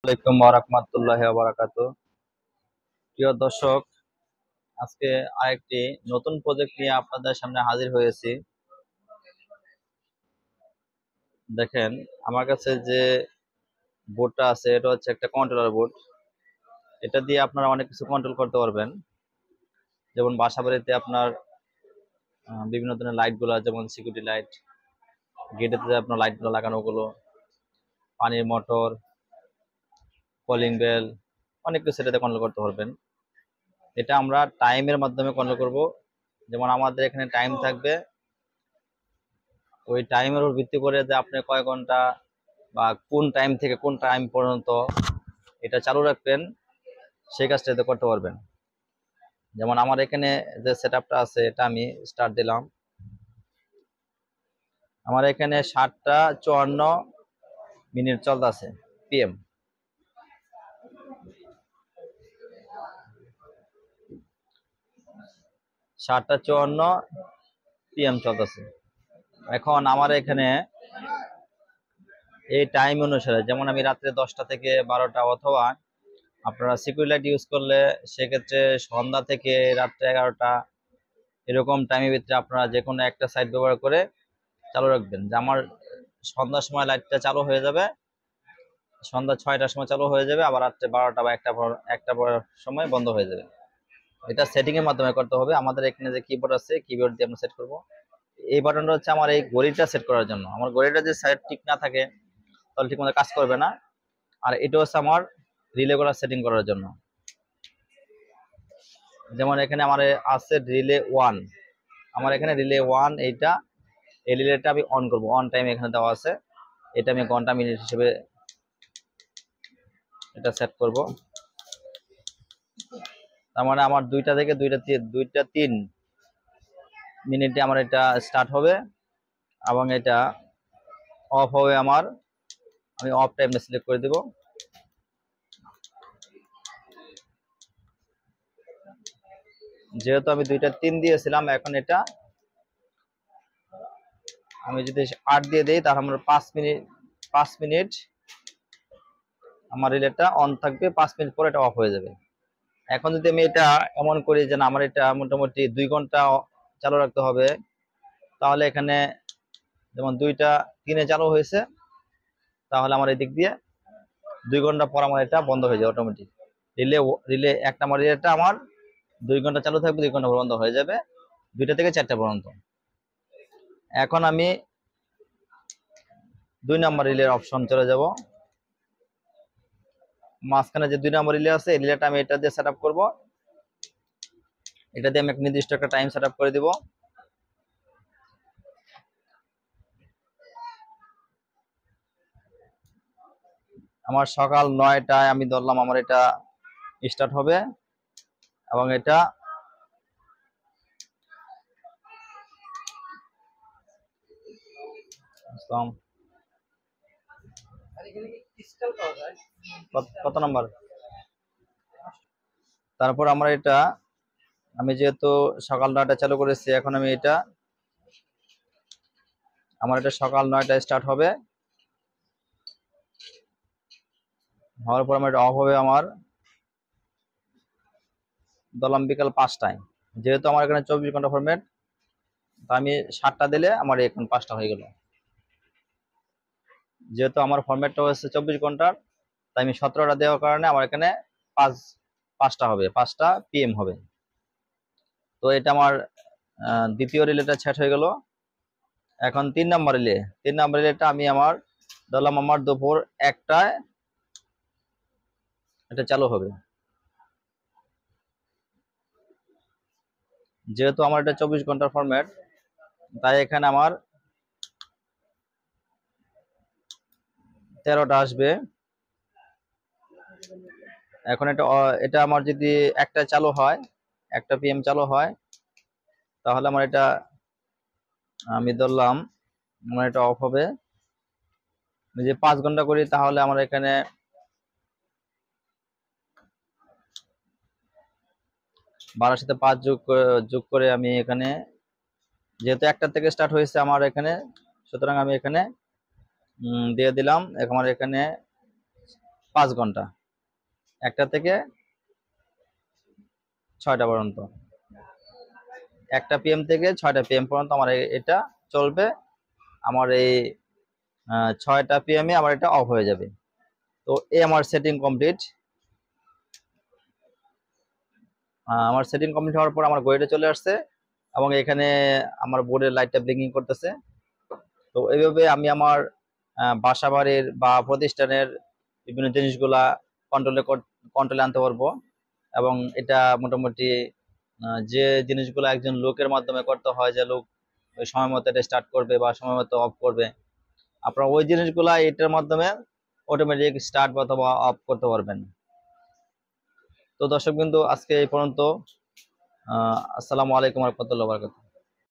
আলাইকুম ওয়া রাহমাতুল্লাহি ওয়া বারাকাতুহু। প্রিয় দর্শক, আজকে আরেকটি নতুন প্রজেক্ট নিয়ে আপনাদের সামনে হাজির হয়েছি। দেখেন, আমার কাছে যে বোর্ডটা আছে এটা হচ্ছে একটা কন্ট্রোলার বোর্ড। এটা দিয়ে আপনারা অনেক কিছু কন্ট্রোল করতে পারবেন। যেমন বাসাবাড়িতে আপনার বিভিন্ন ধরনের লাইটগুলো, যেমন সিকিউরিটি লাইট, গেটেতে আপনার লাইটগুলো লাগানো গুলো, পানির মোটর, কলিং বেল, অনেক কিছু এটাতে কন্ট্রোল করতে পারবেন। এটা আমরা টাইমের মাধ্যমে কন্ট্রোল করব। যেমন আমাদের এখানে টাইম থাকবে, ওই টাইমের উপর ভিত্তি করে যে আপনি কয় ঘন্টা বা কোন টাইম থেকে কোন টাইম পর্যন্ত এটা চালু রাখবেন, সেই কাজটা এতে করতে পারবেন। যেমন আমার এখানে যে সেটআপটা আছে এটা আমি স্টার্ট দিলাম। আমার এখানে 7টা 54 মিনিট চলতেছে পিএম। 7টা 54 পিএম চলতেছে। এখন আমার এখানে এই টাইম অনুসারে, যেমন আমি রাত্রে 10টা থেকে 12টা, অথবা আপনারা সিকিউরিটি লাইট ইউজ করলে সেক্ষেত্রে সন্ধ্যা থেকে রাত্রে 11টা, এরকম টাইমের ভিতরে আপনারা যে কোনো একটা সাইট ব্যবহার করে চালু রাখবেন। যে আমার সন্ধ্যার সময় লাইটটা চালু হয়ে যাবে, সন্ধ্যা 6টার সময় চালু হয়ে যাবে, আবার রাত্রে 12টা বা একটা সময় বন্ধ হয়ে যাবে। এটা সেটিং এর মাধ্যমে করতে হবে। আমাদের এখানে যে কিবোর্ড আছে, কিবোর্ড দিয়ে আমরা সেট করব। এই বাটনটা হচ্ছে আমার এই ঘড়িটা সেট করার জন্য। আমার ঘড়িটা যে সাইড ঠিক না থাকে তাহলে ঠিক মতো কাজ করবে না। আর এটা হচ্ছে আমার রিলে গুলো সেটিং করার জন্য। যেমন এখানে আমার আছে রিলে 1, আমার এখানে রিলে 1, এইটা এই রিলেটা আমি অন করব। অন টাইম এখানে দেওয়া আছে, এটা আমি ঘন্টা মিনিট হিসেবে এটা সেট করব। তার মানে আমার 2টা থেকে 2টা 3 মিনিটে আমার এটা স্টার্ট হবে, এবং এটা অফ হবে আমার, আমি অফ টাইমটা সিলেক্ট করে দিব। যেহেতু আমি 2টা 3 দিয়েছিলাম, এখন এটা আমি যদি 8 দিয়ে দিই তাহলে আমার 5 মিনিট আমার রিলেটা অন থাকবে, 5 মিনিট পরে এটা অফ হয়ে যাবে। এখন যদি আমি এটা এমন করি যে না, আমার এটা মোটামুটি 2 ঘন্টা চালু রাখতে হবে, তাহলে এখানে যেমন 2টা 3-এ চালু হয়েছে, তাহলে আমার এই দিক দিয়ে 2 ঘন্টা পর আমার এটা বন্ধ হয়ে যাবে অটোমেটিক। রিলে রিলে 1 নম্বর রিলেটা আমার 2 ঘন্টা চালু থাকবে, 2 ঘন্টা পর বন্ধ হয়ে যাবে, 2টা থেকে 4টা পর্যন্ত। এখন আমি 2 নম্বর রিলের অপশন চলে যাব। মাঝখানে যে 2 নম্বর রিলে আছে, এই রিলেটা আমি এটা দিয়ে সেট আপ করবো। এটা দিয়ে আমি এক নির্দিষ্ট একটা টাইম সেট আপ করে দিব। আমার সকাল 9টায় আমি ধরলাম আমার এটা স্টার্ট হবে, এবং এটা কত নম্বর, তারপর আমরা এটা, আমি যেহেতু সকাল 9টায় চালু করেছি, এখন আমি এটা, আমার এটা সকাল 9টায় স্টার্ট হবে, হওয়ার পর আমার এটা অফ হবে আমার ধরলাম বিকাল 5টায়। যেহেতু আমার এখানে 24 ঘন্টা ফরম্যাট, আমি 7টা দিলে আমার এখন 5টা হয়ে গেল। যেহেতু আমার ফরম্যাটটা হচ্ছে 24 ঘন্টার, তাই আমি 17টা দেওয়ার কারণে আমার এখানে 5টা হবে, 5টা পিএম হবে। তো এটা আমার দ্বিতীয় রিলেটা সেট হয়ে গেল। এখন 3 নম্বর রিলে, 3 নম্বর রিলেটা আমি আমার ধরলাম আমার দুপুর 1টায় এটা চালু হবে। যেহেতু আমার এটা 24 ঘন্টার ফরম্যাট, তাই এখানে আমার 13টা আসবে। এখন এটা আমার যদি 1টায় চালু হয়, 1টা পিএম চালু হয়, তাহলে আমার এটা, আমি ধরলাম আমার এটা অফ হবে। যদি 5 ঘন্টা করি তাহলে আমার এখানে 12-র সাথে 5 যোগ করে আমি এখানে, যেহেতু 1টা থেকে স্টার্ট হয়েছে আমার এখানে, সুতরাং আমি এখানে দিয়ে দিলাম। আমার এখানে ঘন্টা, 1টা থেকে 6টা পর্যন্ত, 1টা PM থেকে 6টা PM পর্যন্ত আমার এটা চলবে। আমার এই 6টা PM এ আমার এটা অফ হয়ে যাবে। তো এই আমার সেটিং কমপ্লিট। আমার সেটিং কমপ্লিট হওয়ার পর আমার ঘড়িটা চলে আসছে এবং এখানে আমার বোর্ডের লাইটটা ব্লিঙ্কিং করতেছে। তো এইভাবে আমি আমার বাসা বাড়ির বা প্রতিষ্ঠানের বিভিন্ন জিনিসগুলা কন্ট্রোলে আনতে পারবো। এবং এটা মোটামুটি যে জিনিসগুলো একজন লোকের মাধ্যমে করতে হয়, যে লোক ওই সময় মতো এটা স্টার্ট করবে বা সময় মতো অফ করবে, আপনারা ওই জিনিসগুলা এটার মাধ্যমে অটোমেটিক স্টার্ট অথবা অফ করতে পারবেন। তো দর্শক বিন্দু, আজকে এই পর্যন্ত। আসসালামু আলাইকুম ওয়া রাহমাতুল্লাহি ওয়া বারাকাতুহু।